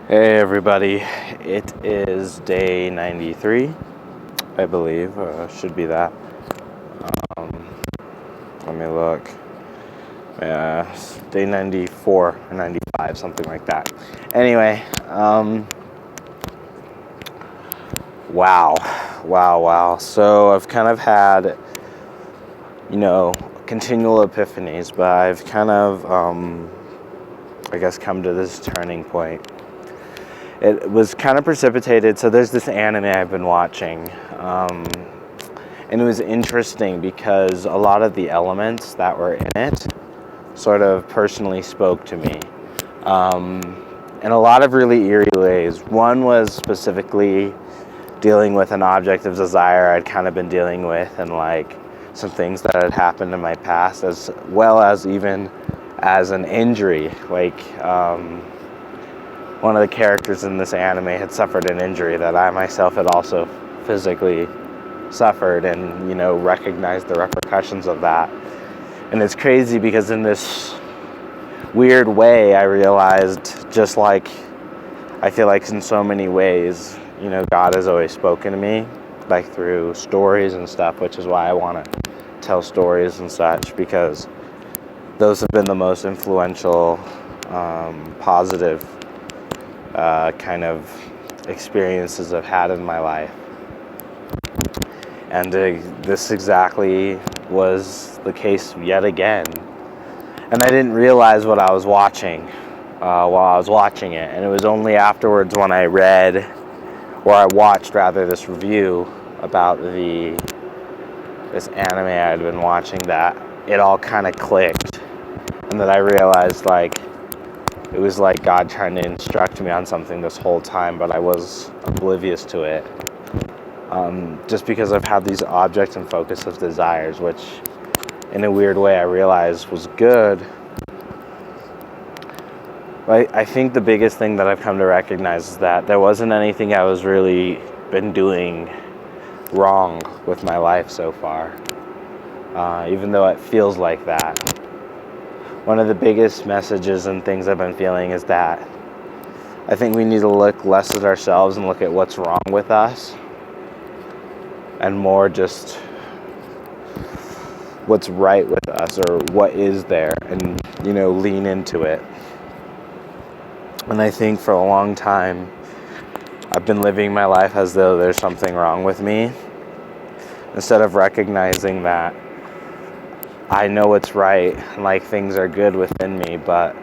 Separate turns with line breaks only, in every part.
Hey everybody, it is day 93, I believe, should be that. Let me look. Day 94 or 95, something like that. Anyway, wow. So I've kind of had, continual epiphanies, but I've kind of, I guess, come to this turning point. It was kind of precipitated. So there's this anime I've been watching, and it was interesting because a lot of the elements that were in it sort of personally spoke to me, in a lot of really eerie ways. One was specifically dealing with an object of desire I'd kind of been dealing with, and like some things that had happened in my past, as well as even as an injury. One of the characters in this anime had suffered an injury that I myself had also physically suffered, and recognized the repercussions of that. And it's crazy because in this weird way I realized, just like I feel like in so many ways, God has always spoken to me, like through stories and stuff, which is why I want to tell stories and such, because those have been the most influential, positive kind of experiences I've had in my life. And this exactly was the case yet again. And I didn't realize what I was watching while I was watching it. And it was only afterwards when I watched this review about this anime I had been watching, that it all kind of clicked. And that I realized, it was like God trying to instruct me on something this whole time, but I was oblivious to it. Just because I've had these objects and focus of desires, which in a weird way I realized was good. But I think the biggest thing that I've come to recognize is that there wasn't anything I was really been doing wrong with my life so far, even though it feels like that. One of the biggest messages and things I've been feeling is that I think we need to look less at ourselves and look at what's wrong with us, and more just what's right with us, or what is there, and lean into it. And I think for a long time I've been living my life as though there's something wrong with me, instead of recognizing that I know what's right, and things are good within me, but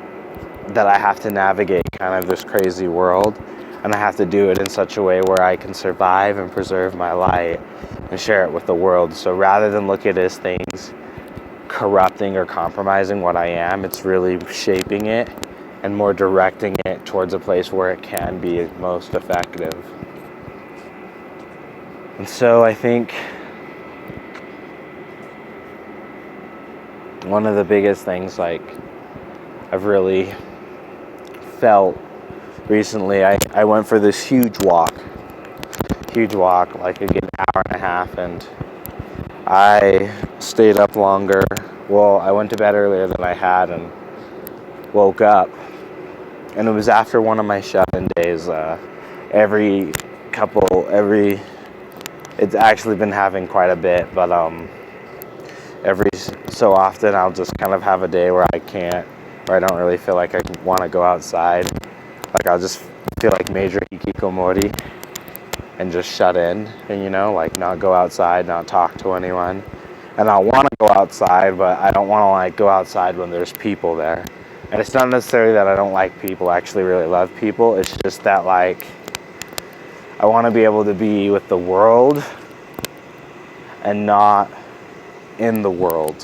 that I have to navigate kind of this crazy world, and I have to do it in such a way where I can survive and preserve my light and share it with the world. So rather than look at it as things corrupting or compromising what I am, it's really shaping it and more directing it towards a place where it can be most effective. And so I think one of the biggest things I've really felt recently, I went for this huge walk, like a good hour and a half, and I stayed up longer. Well, I went to bed earlier than I had and woke up, and it was after one of my shut-in days. It's actually been having quite a bit, but every so often I'll just kind of have a day where I don't really feel like I want to go outside. I'll just feel like major hikikomori and just shut in, and not go outside, not talk to anyone. And I want to go outside, but I don't want to go outside when there's people there. And it's not necessarily that I don't like people. I actually really love people. It's just that I want to be able to be with the world and not in the world.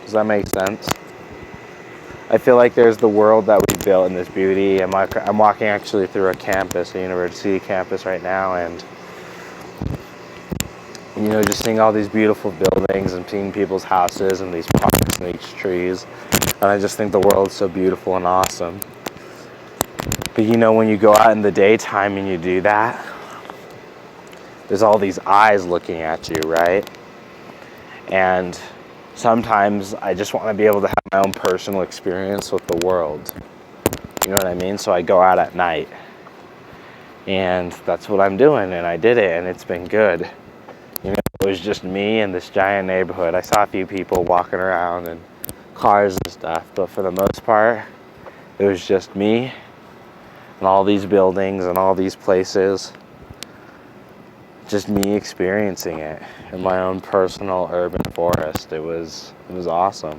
Does that make sense? I feel like there's the world that we built in this beauty. I'm walking actually through a university campus right now, and just seeing all these beautiful buildings and seeing people's houses and these parks and these trees. And I just think the world's so beautiful and awesome. But when you go out in the daytime and you do that, there's all these eyes looking at you, right? And sometimes I just want to be able to have my own personal experience with the world. You know what I mean? So I go out at night. And that's what I'm doing, and I did it, and it's been good. You know, it was just me in this giant neighborhood. I saw a few people walking around and cars and stuff, but for the most part, it was just me and all these buildings and all these places. Just me experiencing it in my own personal urban forest. It was awesome.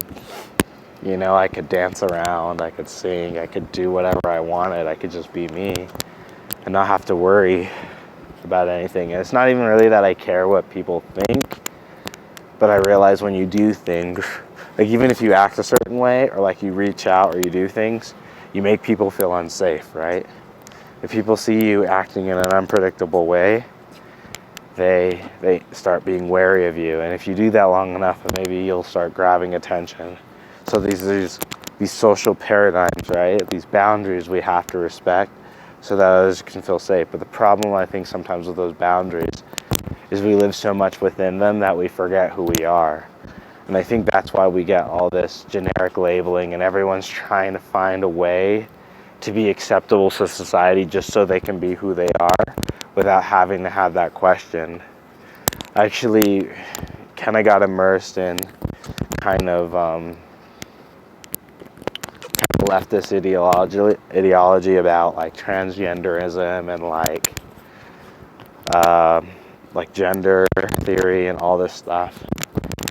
You know, I could dance around, I could sing, I could do whatever I wanted. I could just be me and not have to worry about anything. And it's not even really that I care what people think, but I realize when you do things, like even if you act a certain way or like you reach out or you do things, you make people feel unsafe, right? If people see you acting in an unpredictable way, they start being wary of you. And if you do that long enough, maybe you'll start grabbing attention. So these social paradigms, right? These boundaries we have to respect so that others can feel safe. But the problem, I think, sometimes with those boundaries is we live so much within them that we forget who we are. And I think that's why we get all this generic labeling, and everyone's trying to find a way to be acceptable to society just so they can be who they are without having to have that question. I actually kind of got immersed in kind of leftist ideology about like transgenderism and like gender theory and all this stuff.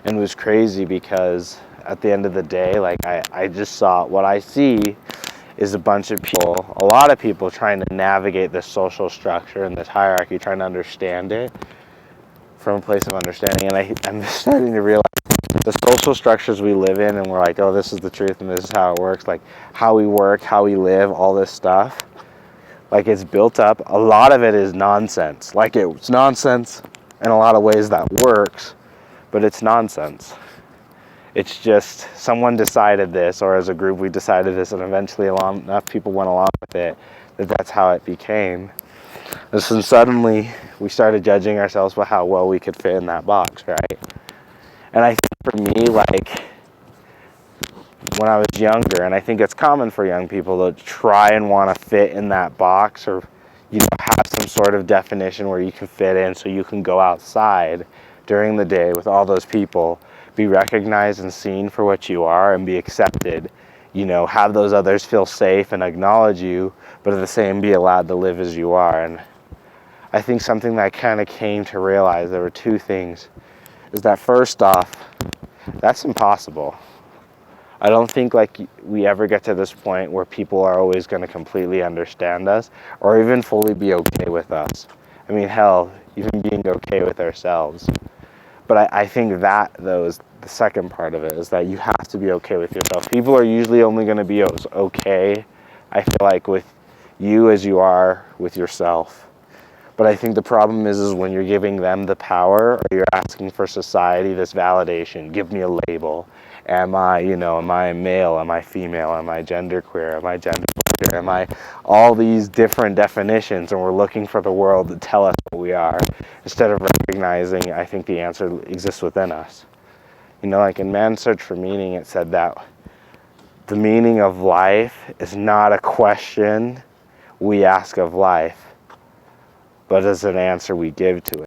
And it was crazy because at the end of the day, like I just saw what I see is a bunch of people, a lot of people trying to navigate this social structure and this hierarchy, trying to understand it from a place of understanding. And I'm starting to realize the social structures we live in, and we're like, oh, this is the truth and this is how it works, like how we work, how we live, all this stuff, like it's built up. A lot of it is nonsense. Like it's nonsense in a lot of ways that works, but it's nonsense. It's just someone decided this, or as a group we decided this, and eventually enough people went along with it that's how it became. And so suddenly we started judging ourselves by how well we could fit in that box, right? And I think for me, like when I was younger, and I think it's common for young people to try and want to fit in that box, or you know, have some sort of definition where you can fit in so you can go outside during the day with all those people, be recognized and seen for what you are and be accepted, you know, have those others feel safe and acknowledge you, but at the same be allowed to live as you are. And I think something that I kind of came to realize, there were two things, is that first off, that's impossible. I don't think like we ever get to this point where people are always going to completely understand us or even fully be okay with us. I mean, hell, even being okay with ourselves. But I think that, though, is the second part of it, is that you have to be okay with yourself. People are usually only going to be okay, I feel like, with you as you are with yourself. But I think the problem is when you're giving them the power, or you're asking for society this validation. Give me a label. Am I male? Am I female? Am I genderqueer? Am I genderqueer? Am I all these different definitions? And we're looking for the world to tell us what we are, instead of recognizing, I think the answer exists within us. You know, like in Man's Search for Meaning, it said that the meaning of life is not a question we ask of life, but as an answer we give to it.